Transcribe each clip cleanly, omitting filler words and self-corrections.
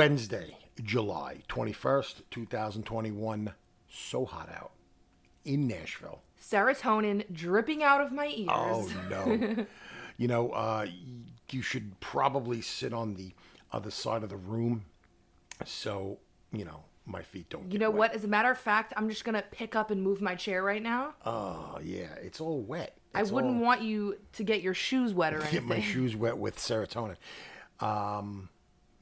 Wednesday, July 21st, 2021. So hot out in Nashville. Serotonin dripping out of my ears. Oh, no. You should probably sit on the other side of the room so, my feet don't get You know wet. what? As a matter of fact, I'm just going to pick up and move my chair right now. Oh, yeah. It's all wet. I wouldn't want you to get your shoes wet or anything. Get my shoes wet with serotonin.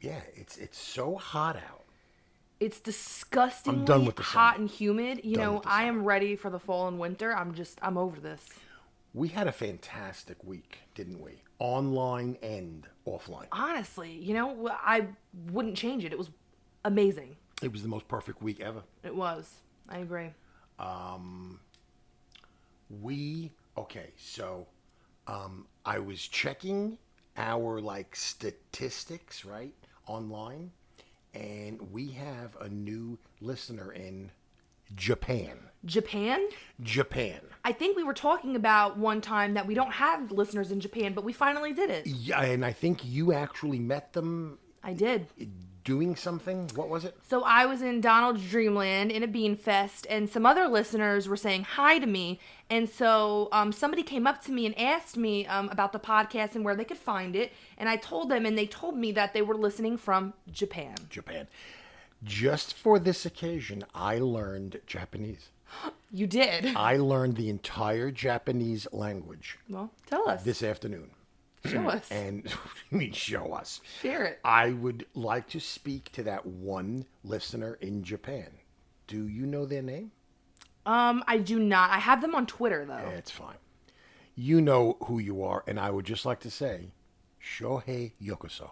Yeah, it's so hot out. It's disgustingly I'm done with the hot summer. and humid. I am ready for the fall and winter. I'm over this. We had a fantastic week, didn't we? Online and offline. Honestly, I wouldn't change it. It was amazing. It was the most perfect week ever. It was. I agree. I was checking our statistics, right, online, and we have a new listener in Japan. Japan? Japan. I think we were talking about one time that we don't have listeners in Japan, but we finally did it. Yeah, and I think you actually met them I did. doing something. What was it? So I was in Donald's Dreamland in a bean fest, and some other listeners were saying hi to me. And so somebody came up to me and asked me about the podcast and where they could find it. And I told them, and they told me that they were listening from Japan. Japan. Just for this occasion, I learned Japanese. You did? I learned the entire Japanese language. Well, tell us. This afternoon. Show us. And show us. Share it. I would like to speak to that one listener in Japan. Do you know their name? I do not. I have them on Twitter, though. It's fine. You know who you are, and I would just like to say, Shohei Yokoso.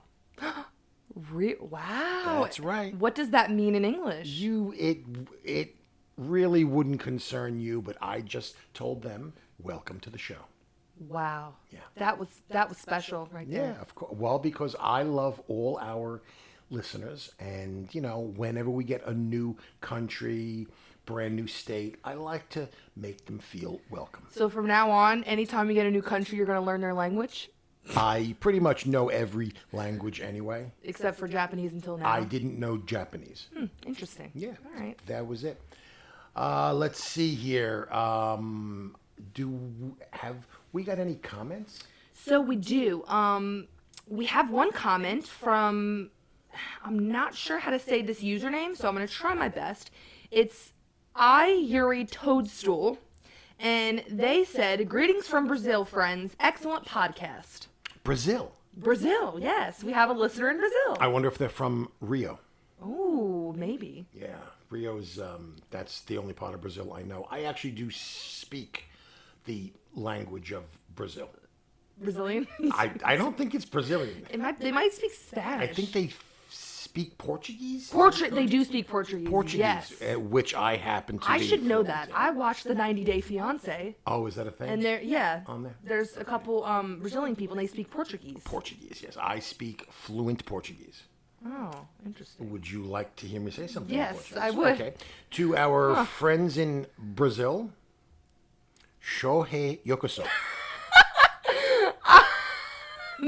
Wow. That's right. What does that mean in English? It really wouldn't concern you, but I just told them, welcome to the show. Wow. Yeah. That was special right there. Yeah, of course. Well, because I love all our listeners, and whenever we get a new country, brand new state, I like to make them feel welcome. So from now on, anytime you get a new country, you're going to learn their language? I pretty much know every language anyway. Except for Japanese until now. I didn't know Japanese. Interesting. Yeah. All right. That was it. Let's see here. Have we got any comments? So we do. We have one comment from, I'm not sure how to say this username, so I'm going to try my best. It's Yuri Toadstool, and they said, "Greetings from Brazil, friends. Excellent podcast." Brazil. Brazil, yes. We have a listener in Brazil. I wonder if they're from Rio. Oh, maybe. Yeah, Rio's, that's the only part of Brazil I know. I actually do speak the language of Brazil. Brazilian? I don't think it's Brazilian. They might speak Spanish. I think they speak Portuguese. They do speak Portuguese. Portuguese, Yes. Which I happen to I be should know fluent that. in. I watched the 90 Day Fiance, Oh, is that a thing? and On there? there's a couple Brazilian people, and they speak Portuguese. Portuguese, yes. I speak fluent Portuguese. Oh, interesting. Would you like to hear me say something? in Yes, Portuguese? I would. Okay. To our friends in Brazil, Shohei Yokoso.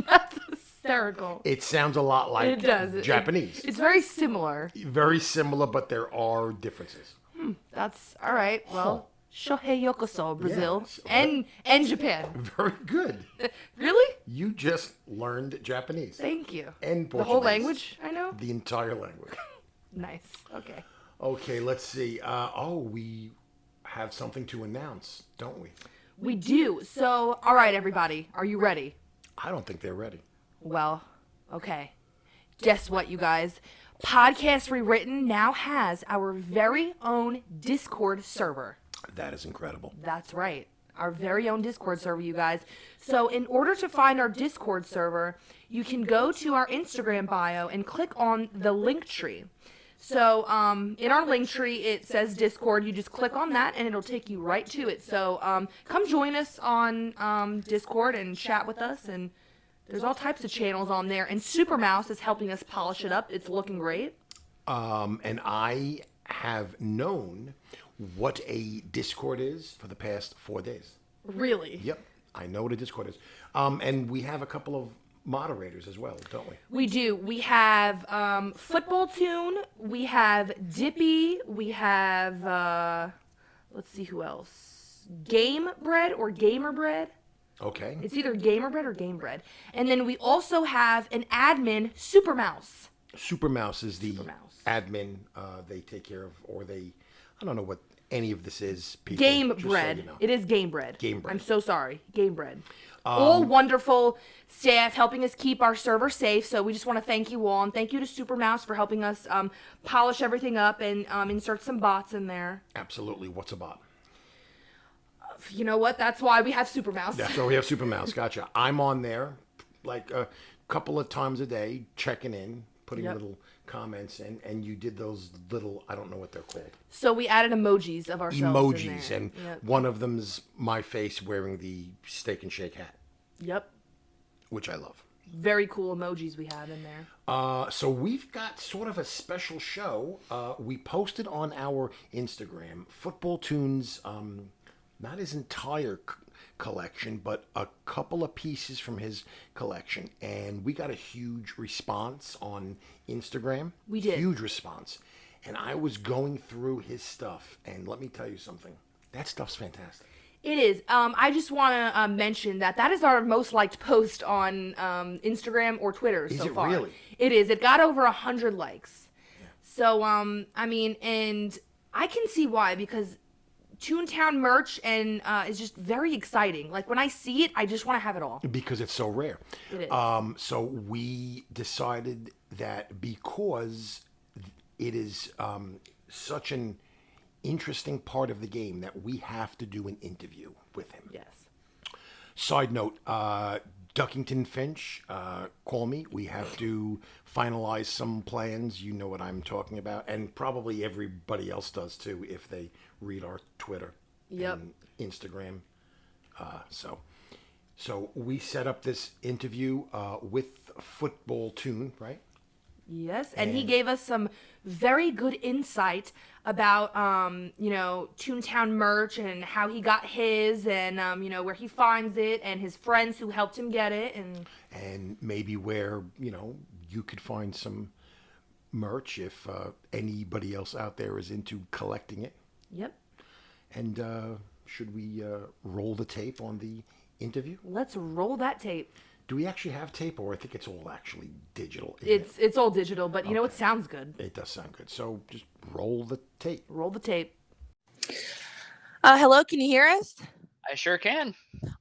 That's hysterical. It sounds a lot like It does. Japanese. It's very similar. Very similar, but there are differences. That's all right. Well, Shohei Yokoso, Brazil, Yes. and Japan. Very good. Really? You just learned Japanese. Thank you. And The whole Portuguese. language, I know. The entire language. Nice. Okay. Okay, let's see. We have something to announce, don't we? We do. So, all right, everybody, are you ready? I don't think they're ready. Well, okay. Guess what, you guys? Podcast Rewritten now has our very own Discord server. That is incredible. That's right. Our very own Discord server, you guys. So in order to find our Discord server, you can go to our Instagram bio and click on the link tree. So in our link tree, it says Discord. You just click on that, and it'll take you right to it. So come join us on Discord and chat with us. And there's all types of channels on there. And Super Mouse is helping us polish it up. It's looking great. And I have known what a Discord is for the past 4 days. Really? Yep, I know what a Discord is. And we have a couple of moderators as well, don't we? We do. We have Football Tune. We have Dippy. We have, let's see who else. Game Bread or Gamer Bread. Okay. It's either Gamer Bread or Game Bread. And then we also have an admin, Super Mouse. Super Mouse is the Super Mouse. admin. They take care of, or they, I don't know what any of this is. People, Game just Bread. So you know. It is Game Bread. Game Bread. I'm so sorry. Game Bread. All wonderful staff helping us keep our server safe. So we just want to thank you all. And thank you to Super Mouse for helping us polish everything up and insert some bots in there. Absolutely. What's a bot? You know what? That's why we have Super Mouse. That's why we have Super Mouse. Gotcha. I'm on there like a couple of times a day, checking in, putting little comments in, and you did those little, I don't know what they're called. So we added emojis of ourselves in Emojis, there. and Yep. one of them's my face wearing the Steak and Shake hat, Yep. which I love. Very cool emojis we have in there. So we've got sort of a special show. We posted on our Instagram Football Tunes, not his entire collection, but a couple of pieces from his collection, and we got a huge response on Instagram. We did. Huge response. And I was going through his stuff, and let me tell you something. That stuff's fantastic. It is. I just want to mention that is our most liked post on Instagram or Twitter so it far. really? It is. It got over 100 likes. Yeah. So, I mean, and I can see why, because Toontown merch and is just very exciting. Like, when I see it, I just want to have it all. Because it's so rare. It is. So we decided that because it is such an interesting part of the game that we have to do an interview with him. Yes. Side note, Duckington Finch, call me. We have to finalize some plans. You know what I'm talking about. And probably everybody else does too if they read our Twitter and Instagram. So we set up this interview with Football Tune, right? Yes, and he gave us some very good insight about, Toontown merch and how he got his and, where he finds it and his friends who helped him get it. And maybe where, you could find some merch if anybody else out there is into collecting it. Yep. And should we roll the tape on the interview? Let's roll that tape. Do we actually have tape, or I think it's all actually digital? It's all digital, but you know, it sounds good. It does sound good. So just roll the tape. Roll the tape. Hello, can you hear us? I sure can.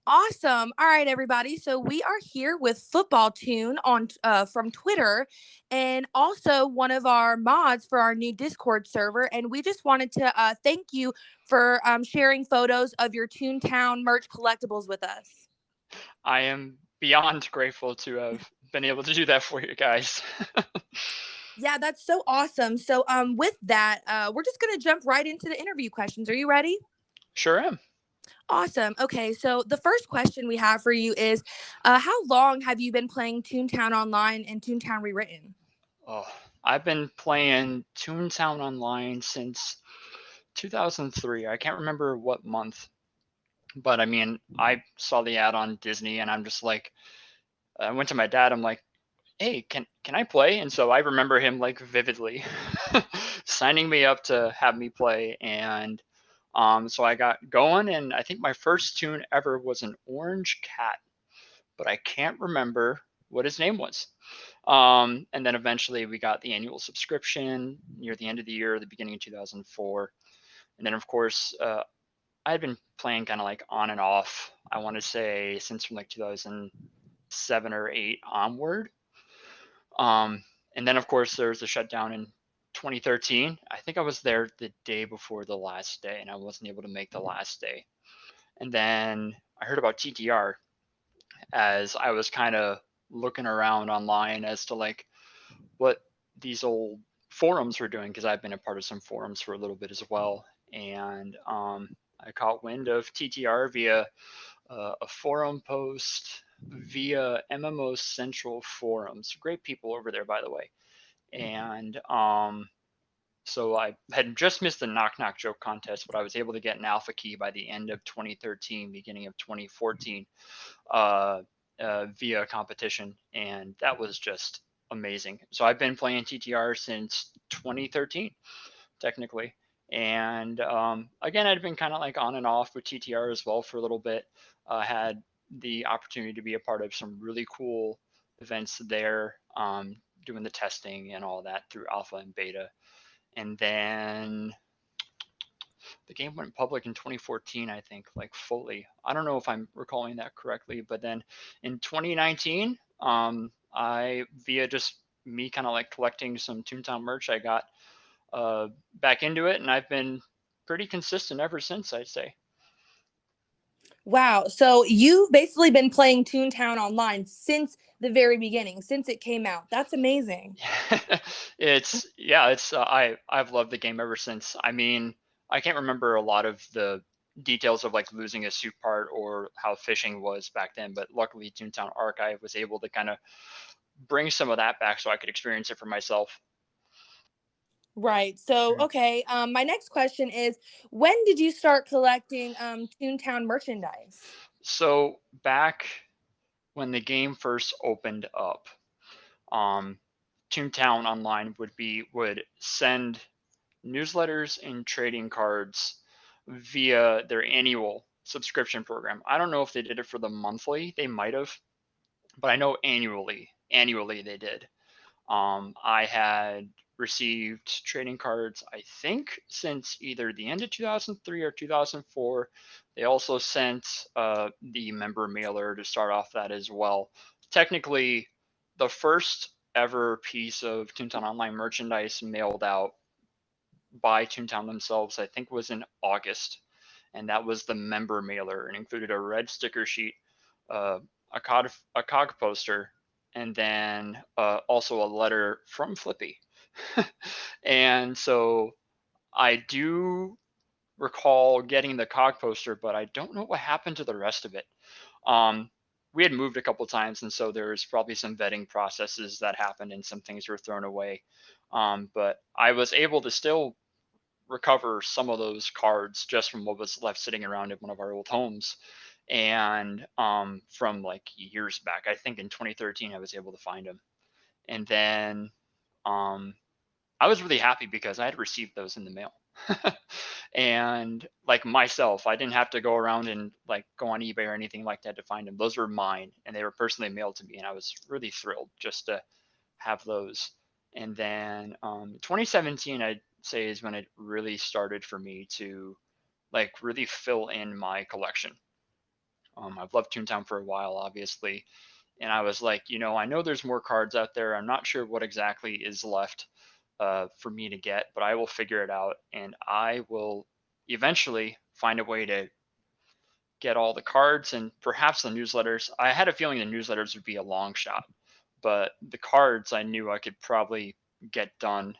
Awesome. All right, everybody. So we are here with Football Tune on from Twitter, and also one of our mods for our new Discord server. And we just wanted to thank you for sharing photos of your Toontown merch collectibles with us. I am beyond grateful to have been able to do that for you guys. Yeah, that's so awesome. So with that, we're just going to jump right into the interview questions. Are you ready? Sure am. Awesome. Okay, so the first question we have for you is, how long have you been playing Toontown Online and Toontown Rewritten? Oh, I've been playing Toontown Online since 2003. I can't remember what month, but I mean, I saw the ad on Disney, and I'm just like, I went to my dad. I'm like, hey, can I play? And so I remember him like vividly signing me up to have me play, and so I got going, and I think my first tune ever was an orange cat, but I can't remember what his name was. And then eventually we got the annual subscription near the end of the year, the beginning of 2004. And then, of course, I had been playing kind of like on and off, I want to say, since from like 2007 or 8 onward. And then, of course, there was a shutdown in 2013. I think I was there the day before the last day, and I wasn't able to make the last day. And then I heard about TTR as I was kind of looking around online as to like what these old forums were doing, because I've been a part of some forums for a little bit as well. And I caught wind of TTR via a forum post via MMO Central forums. Great people over there, by the way. And so I had just missed the knock knock joke contest, but I was able to get an alpha key by the end of 2013, beginning of 2014. via competition, and that was just amazing. So I've been playing TTR since 2013, technically. And again, I'd been kind of like on and off with TTR as well for a little bit. Had the opportunity to be a part of some really cool events there, doing the testing and all that through alpha and beta. And then the game went public in 2014, I think, like fully. I don't know if I'm recalling that correctly, but then in 2019, I via just me kind of like collecting some Toontown merch, I got back into it, and I've been pretty consistent ever since, I'd say. Wow. So you've basically been playing Toontown online since the very beginning, since it came out. That's amazing. It's I've loved the game ever since. I mean, I can't remember a lot of the details of like losing a suit part or how fishing was back then, but luckily Toontown Archive was able to kind of bring some of that back so I could experience it for myself. Right. So, okay. My next question is, when did you start collecting Toontown merchandise? So back when the game first opened up, um, Toontown Online would send newsletters and trading cards via their annual subscription program. I don't know if they did it for the monthly, they might have, but I know annually they did. I had received trading cards, I think, since either the end of 2003 or 2004. They also sent the member mailer to start off that as well. Technically, the first ever piece of Toontown Online merchandise mailed out by Toontown themselves, I think, was in August, and that was the member mailer, and included a red sticker sheet, uh, a cog poster, and then also a letter from Flippy. And so I do recall getting the cog poster, but I don't know what happened to the rest of it. Um, we had moved a couple times, and so there was probably some vetting processes that happened, and some things were thrown away. But I was able to still recover some of those cards just from what was left sitting around in one of our old homes. And from like years back, I think in 2013, I was able to find them. And then I was really happy because I had received those in the mail. And like myself, I didn't have to go around and like go on eBay or anything like that to find them. Those were mine, and they were personally mailed to me, and I was really thrilled just to have those. And then 2017, I'd say, is when it really started for me to like really fill in my collection. I've loved Toontown for a while, obviously, and I was like, I know there's more cards out there. I'm not sure what exactly is left for me to get, but I will figure it out, and I will eventually find a way to get all the cards and perhaps the newsletters. I had a feeling the newsletters would be a long shot, but the cards I knew I could probably get done,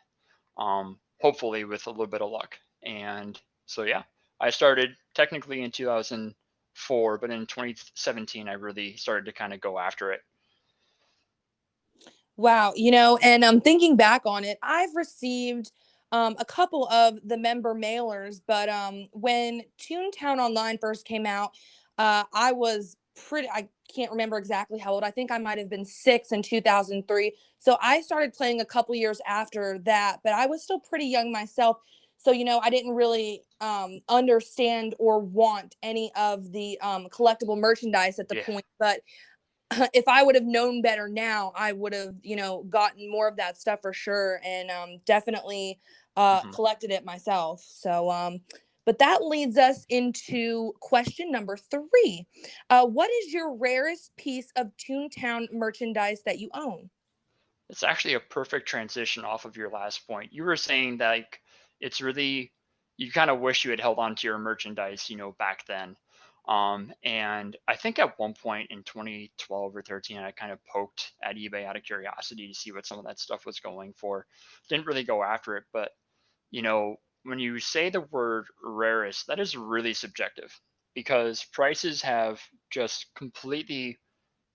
hopefully with a little bit of luck. And so, yeah, I started technically in 2004, but in 2017, I really started to kind of go after it. Wow. And I'm thinking back on it, I've received a couple of the member mailers, but when Toontown Online first came out, I was I can't remember exactly how old. I think I might have been 6 in 2003. So I started playing a couple years after that, but I was still pretty young myself. So, I didn't really understand or want any of the collectible merchandise at the Yeah. point. But if I would have known better now, I would have, gotten more of that stuff for sure, and definitely collected it myself. So, but that leads us into question number 3. What is your rarest piece of Toontown merchandise that you own? It's actually a perfect transition off of your last point. You were saying that like it's really, you kind of wish you had held on to your merchandise, back then. And I think at one point in 2012 or 13, I kind of poked at eBay out of curiosity to see what some of that stuff was going for. Didn't really go after it, but when you say the word rarest, that is really subjective because prices have just completely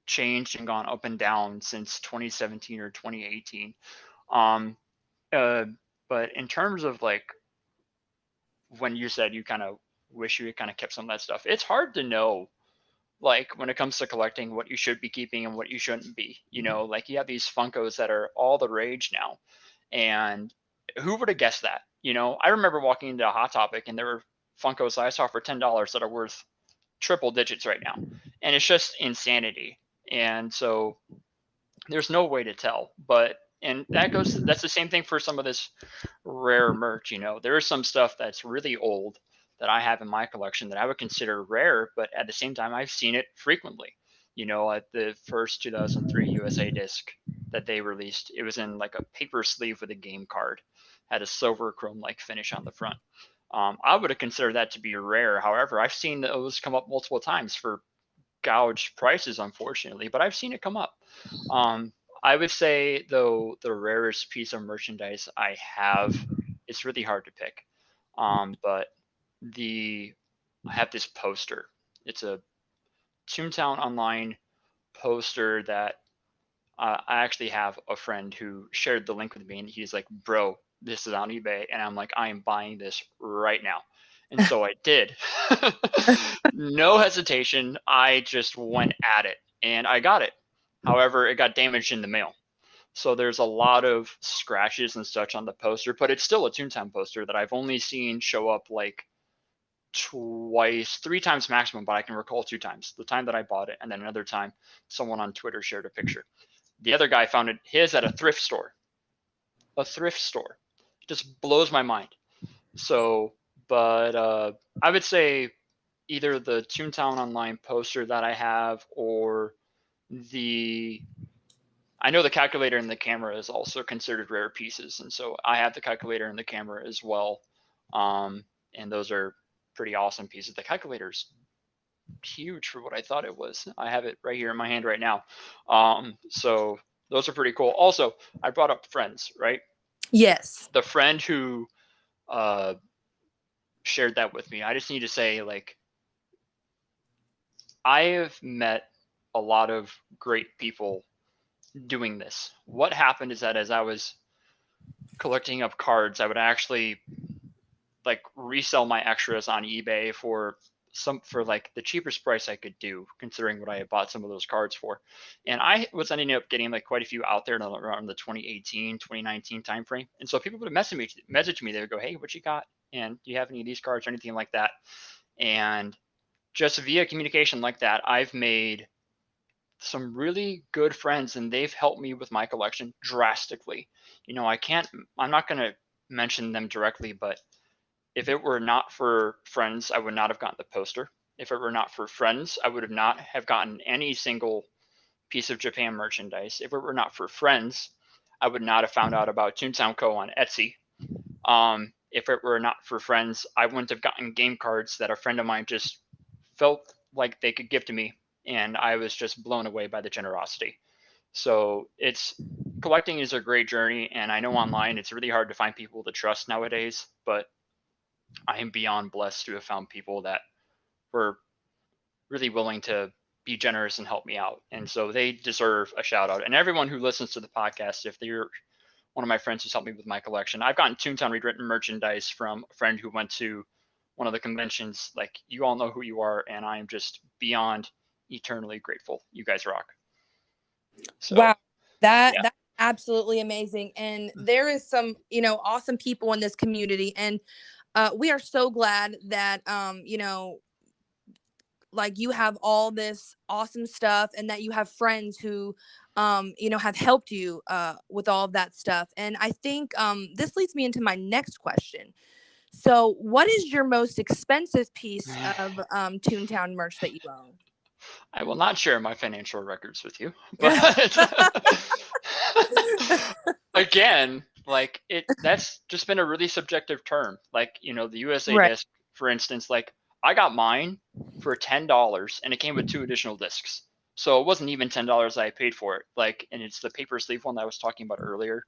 changed and gone up and down since 2017 or 2018. Um, uh, but in terms of like when you said you kind of wish you had kind of kept some of that stuff, it's hard to know like when it comes to collecting, what you should be keeping and what you shouldn't be. Like you have these Funkos that are all the rage now, and who would have guessed that? I remember walking into a Hot Topic and there were Funkos I saw for $10 that are worth triple digits right now, and it's just insanity. And so there's no way to tell, and that's the same thing for some of this rare merch. There is some stuff that's really old that I have in my collection that I would consider rare, but at the same time I've seen it frequently. At the first 2003 USA disc that they released, it was in like a paper sleeve with a game card, had a silver chrome like finish on the front. I would have considered that to be rare. However, I've seen those come up multiple times for gouged prices, unfortunately, but I've seen it come up. I would say, though, the rarest piece of merchandise I have, it's really hard to pick. But I have this poster. It's a Toontown Online poster that I actually have a friend who shared the link with me, and he's like, "Bro, this is on eBay," and I'm like, "I am buying this right now." And so I did. No hesitation. I just went at it, and I got it. However, it got damaged in the mail. So there's a lot of scratches and such on the poster, but it's still a Toontown poster that I've only seen show up like twice, 3 times maximum, but I can recall 2 times. The time that I bought it, and then another time someone on Twitter shared a picture. The other guy found his at a thrift store. A thrift store. It just blows my mind. So, but I would say either the Toontown Online poster that I have, or I know the calculator and the camera is also considered rare pieces, and so I have the calculator and the camera as well. And those are pretty awesome pieces. The calculator's huge for what I thought it was. I have it right here in my hand right now. So those are pretty cool. Also, I brought up friends, right? Yes. The friend who shared that with me, I just need to say, like, I have met a lot of great people doing this. What happened is that as I was collecting up cards, I would actually like resell my extras on eBay for like the cheapest price I could do, considering what I had bought some of those cards for. And I was ending up getting like quite a few out there around the 2018, 2019 timeframe. And so people would message me. They would go, "Hey, what you got? And do you have any of these cards or anything like that?" And just via communication like that, I've made some really good friends, and they've helped me with my collection drastically. I'm not going to mention them directly, but if it were not for friends, I would not have gotten the poster. If it were not for friends, I would not have gotten any single piece of Japan merchandise. If it were not for friends, I would not have found out about Toontown Co. on Etsy. If it were not for friends, I wouldn't have gotten game cards that a friend of mine just felt like they could give to me, and I was just blown away by the generosity. So collecting is a great journey, and I know online it's really hard to find people to trust nowadays, but I am beyond blessed to have found people that were really willing to be generous and help me out. And so they deserve a shout out. And everyone who listens to the podcast, if they're one of my friends who's helped me with my collection, I've gotten Toontown Rewritten merchandise from a friend who went to one of the conventions. Like, you all know who you are, and I am just beyond eternally grateful. You guys rock. So, wow, that's absolutely amazing. And there is some, awesome people in this community, and we are so glad that like you have all this awesome stuff, and that you have friends who have helped you with all of that stuff. And I think this leads me into my next question. So what is your most expensive piece of Toontown merch that you own? I will not share my financial records with you, but again, like, that's just been a really subjective term. Like, the USA Right. disc, for instance, like, I got mine for $10, and it came with 2 additional discs. So it wasn't even $10 I paid for it. Like, and it's the paper sleeve one that I was talking about earlier.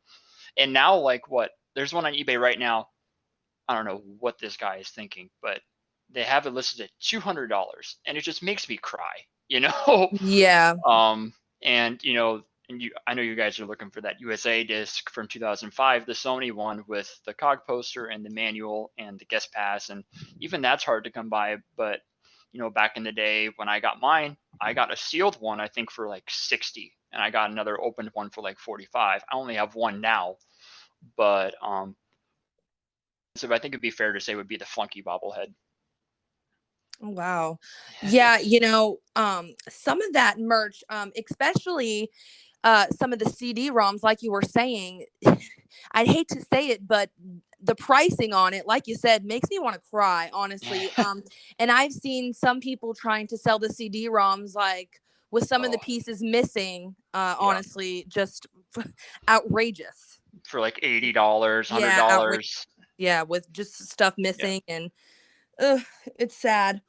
And now, like, there's one on eBay right now. I don't know what this guy is thinking, but they have it listed at $200, and it just makes me cry, Yeah. And I know you guys are looking for that USA disc from 2005, the Sony one with the cog poster and the manual and the guest pass, and even that's hard to come by. But back in the day when I got mine, I got a sealed one, I think, for like 60, and I got another opened one for like 45. I only have one now, but so I think it'd be fair to say would be the Flunky bobblehead. Oh, wow. Yeah, some of that merch, especially some of the CD-ROMs, like you were saying, I'd hate to say it, but the pricing on it, like you said, makes me want to cry, honestly. And I've seen some people trying to sell the CD-ROMs like with some of the pieces missing. Honestly, just outrageous. For like $80, $100. Yeah, with just stuff missing, and it's sad.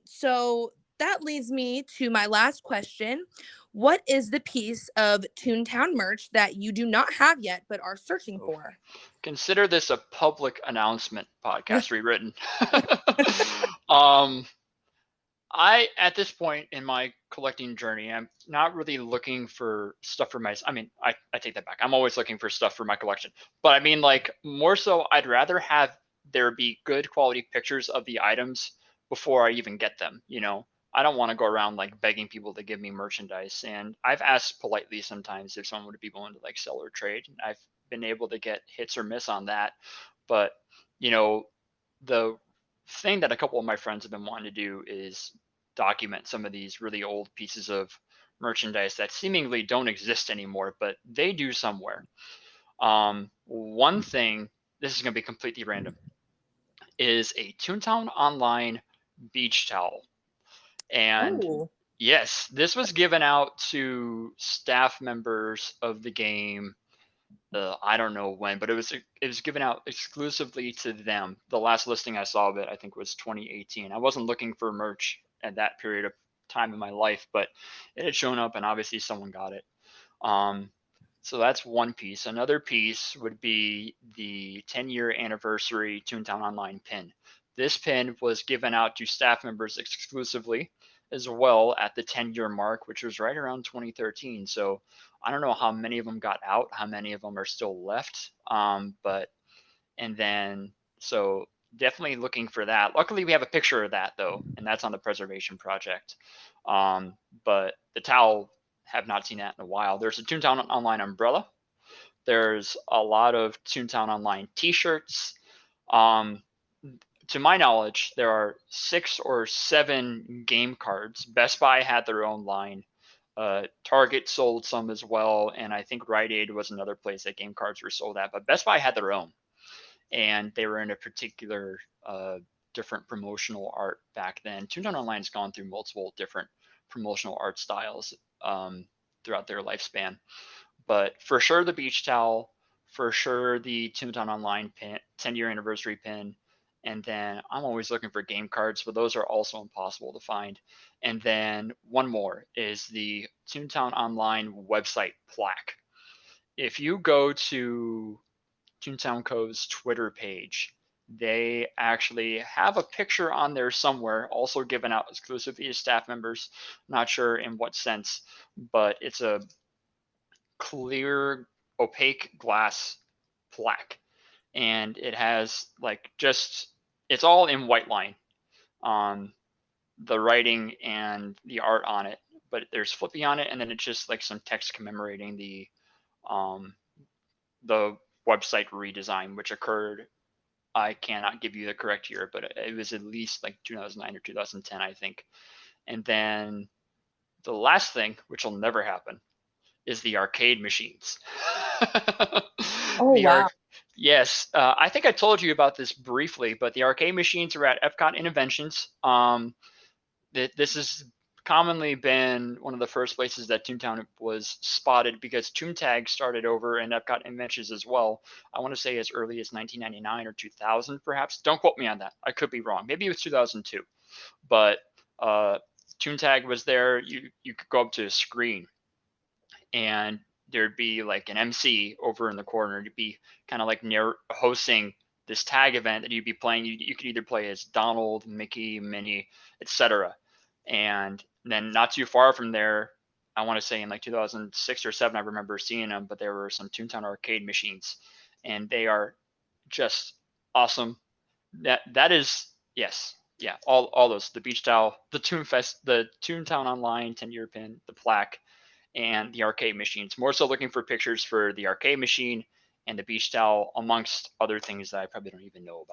So that leads me to my last question. What is the piece of Toontown merch that you do not have yet but are searching for? Consider this a public announcement podcast, Rewritten. I, at this point in my collecting journey, I'm not really looking for stuff for my, I mean, I take that back. I'm always looking for stuff for my collection. But I mean, like, more so, I'd rather have there be good quality pictures of the items before I even get them, you know? I don't want to go around like begging people to give me merchandise. And I've asked politely sometimes if someone would be willing to like sell or trade. I've been able to get hits or miss on that. But, you know, the thing that a couple of my friends have been wanting to do is document some of these really old pieces of merchandise that seemingly don't exist anymore, but they do somewhere. One thing, this is going to be completely random, is a Toontown Online beach towel. And yes, this was given out to staff members of the game. I don't know when, but it was given out exclusively to them. The last listing I saw of it, I think, was 2018. I wasn't looking for merch at that period of time in my life, but it had shown up, and obviously someone got it. So that's one piece. Another piece would be the 10-year anniversary Toontown Online pin. This pin was given out to staff members exclusively as well at the 10-year mark, which was right around 2013. So I don't know how many of them got out, how many of them are still left. And then, so definitely looking for that. Luckily, we have a picture of that though, and that's on the preservation project. But the towel, have not seen that in a while. There's a Toontown Online umbrella. There's a lot of Toontown Online t-shirts. To my knowledge, there are 6 or 7 game cards. Best Buy had their own line. Target sold some as well, and I think Rite Aid was another place that game cards were sold at. But Best Buy had their own, and they were in a particular different promotional art back then. Toontown Online's gone through multiple different promotional art styles throughout their lifespan. But for sure, the beach towel, for sure, the Toontown Online pin, 10-year anniversary pin. And then I'm always looking for game cards, but those are also impossible to find. And then one more is the Toontown Online website plaque. If you go to Toontown Co's Twitter page, they actually have a picture on there somewhere, also given out exclusively to staff members. Not sure in what sense, but it's a clear, opaque glass plaque, and it has like it's all in white line on the writing and the art on it, but there's Flippy on it, and then it's just like some text commemorating the website redesign, which occurred, I cannot give you the correct year, but it was at least like 2009 or 2010, I think. And then the last thing, which will never happen, is the arcade machines. Wow. Yes, I think I told you about this briefly, but the arcade machines are at Epcot Innovations. This has commonly been one of the first places that Toontown was spotted, because Toontag started over in Epcot Inventions as well. I want to say as early as 1999 or 2000, perhaps. Don't quote me on that. I could be wrong. Maybe it was 2002. But Toontag was there. You could go up to a screen, and there'd be like an MC over in the corner. You'd be kind of like hosting this tag event that you'd be playing. You could either play as Donald, Mickey, Minnie, etc. And then not too far from there, I want to say in like 2006 or 7, I remember seeing them, but there were some Toontown arcade machines, and they are just awesome. That is, yes, yeah, all those, the beach towel, the Toontown Online 10-year pin, the plaque, and the arcade machines. More so looking for pictures for the arcade machine and the beach towel, amongst other things that I probably don't even know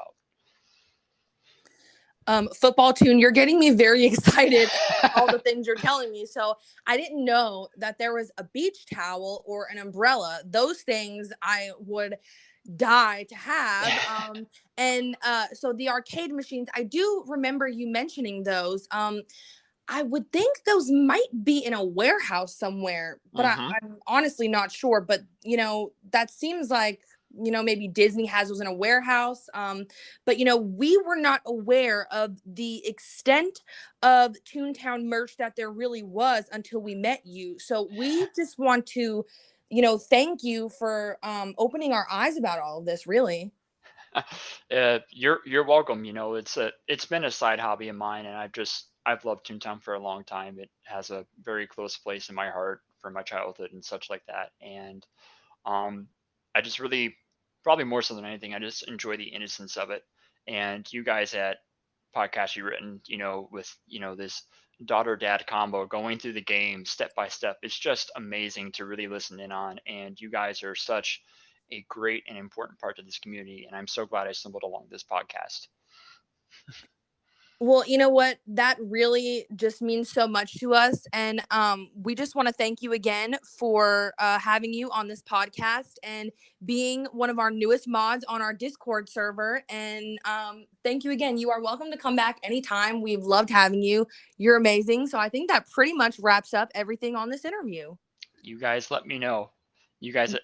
about. Football Tune, you're getting me very excited about all the things you're telling me. So I didn't know that there was a beach towel or an umbrella. Those things I would die to have. So the arcade machines, I do remember you mentioning those. I would think those might be in a warehouse somewhere, but I'm honestly not sure. But, that seems like, maybe Disney has those in a warehouse. But, we were not aware of the extent of Toontown merch that there really was until we met you. So we just want to, thank you for opening our eyes about all of this, really. You're welcome. It's been a side hobby of mine, and I've loved Toontown for a long time. It has a very close place in my heart for my childhood and such like that. And I just really, probably more so than anything, I just enjoy the innocence of it. And you guys at Podcast Rewritten, with this daughter dad combo going through the game step by step, it's just amazing to really listen in on. And you guys are such a great and important part of this community, and I'm so glad I stumbled along this podcast. Well, you know what? That really just means so much to us. And we just want to thank you again for having you on this podcast and being one of our newest mods on our Discord server. And thank you again. You are welcome to come back anytime. We've loved having you. You're amazing. So I think that pretty much wraps up everything on this interview. You guys let me know. You guys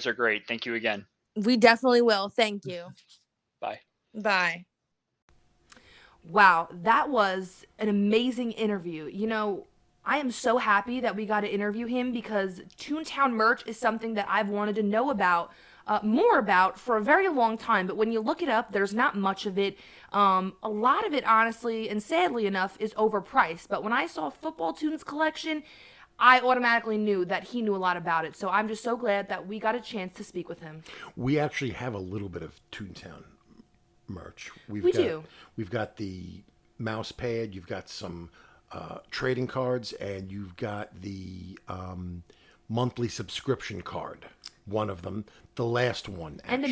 are great. Thank you again. We definitely will. Thank you. Bye. Bye. Wow, that was an amazing interview. I am so happy that we got to interview him because Toontown merch is something that I've wanted to know about, more about for a very long time. But when you look it up, there's not much of it. A lot of it, honestly, and sadly enough, is overpriced. But when I saw Football Tunes collection, I automatically knew that he knew a lot about it. So I'm just so glad that we got a chance to speak with him. We actually have a little bit of Toontown merch. We do. We've got the mouse pad, you've got some trading cards, and you've got the monthly subscription card. One of them, the last one, actually. And a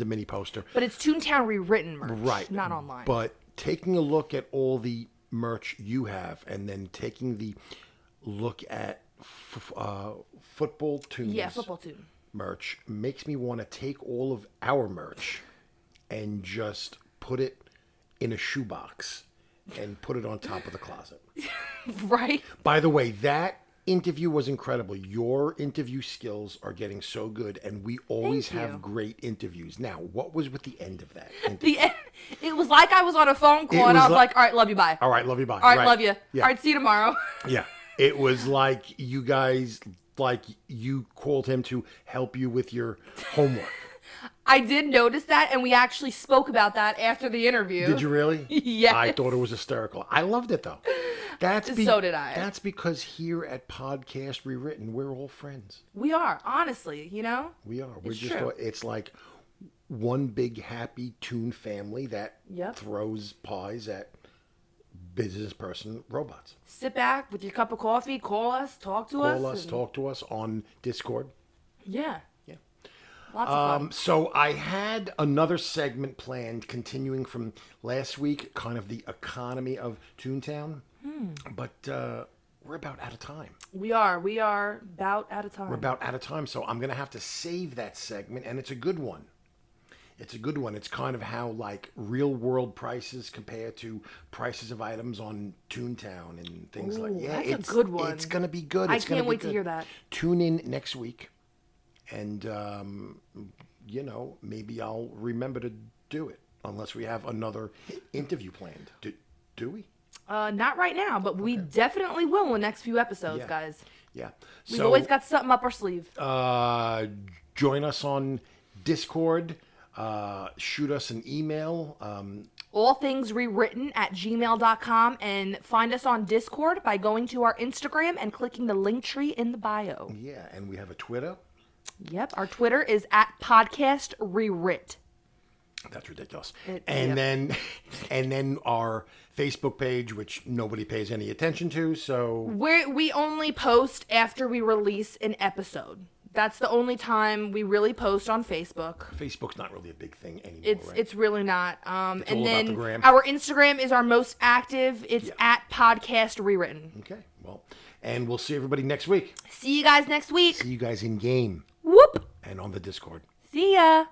mini poster. But it's Toontown rewritten merch, right? Not online. But taking a look at all the merch you have, and then taking the look at Football Tunes. Yeah, Football Tune merch makes me want to take all of our merch and just put it in a shoebox and put it on top of the closet. Right? By the way, that interview was incredible. Your interview skills are getting so good, and we always have great interviews. Now, what was with the end of that interview? The end, it was like I was on a phone call, and I was like, all right, love you, bye. All right, love you, bye. All right, love you. Yeah. All right, see you tomorrow. Yeah. It was like you guys, you called him to help you with your homework. I did notice that, and we actually spoke about that after the interview. Did you really? Yes. I thought it was hysterical. I loved it, though. So did I. That's because here at Podcast Rewritten, we're all friends. We are, honestly, We are. It's true. It's like one big happy Toon family that Yep. throws pies at business person robots. Sit back with your cup of coffee, call us, talk to us. Talk to us on Discord. Yeah. Yeah. Lots of fun. So I had another segment planned, continuing from last week, kind of the economy of Toontown. But we're about out of time. We are about out of time. We're about out of time, so I'm going to have to save that segment, and it's a good one. It's kind of how, real world prices compare to prices of items on Toontown and things like that. That's a good one. It's going to be good. I can't wait to hear that. Tune in next week, and, maybe I'll remember to do it, unless we have another interview planned. Do we? Not right now, but we definitely will in the next few episodes, guys. Yeah. We've always got something up our sleeve. Join us on Discord. Shoot us an email. allthingsrewritten@gmail.com, and find us on Discord by going to our Instagram and clicking the link tree in the bio. Yeah, and we have a Twitter. Yep, our Twitter is @podcastrewrit. That's ridiculous. Yep. And then our Facebook page, which nobody pays any attention to. So We only post after we release an episode. That's the only time we really post on Facebook. Facebook's not really a big thing anymore. It's really not. It's And all about then the gram. our Instagram is our most active. It's at Podcast Rewritten. Okay, well, and we'll see everybody next week. See you guys next week. See you guys in game Whoop. and on the Discord. See ya.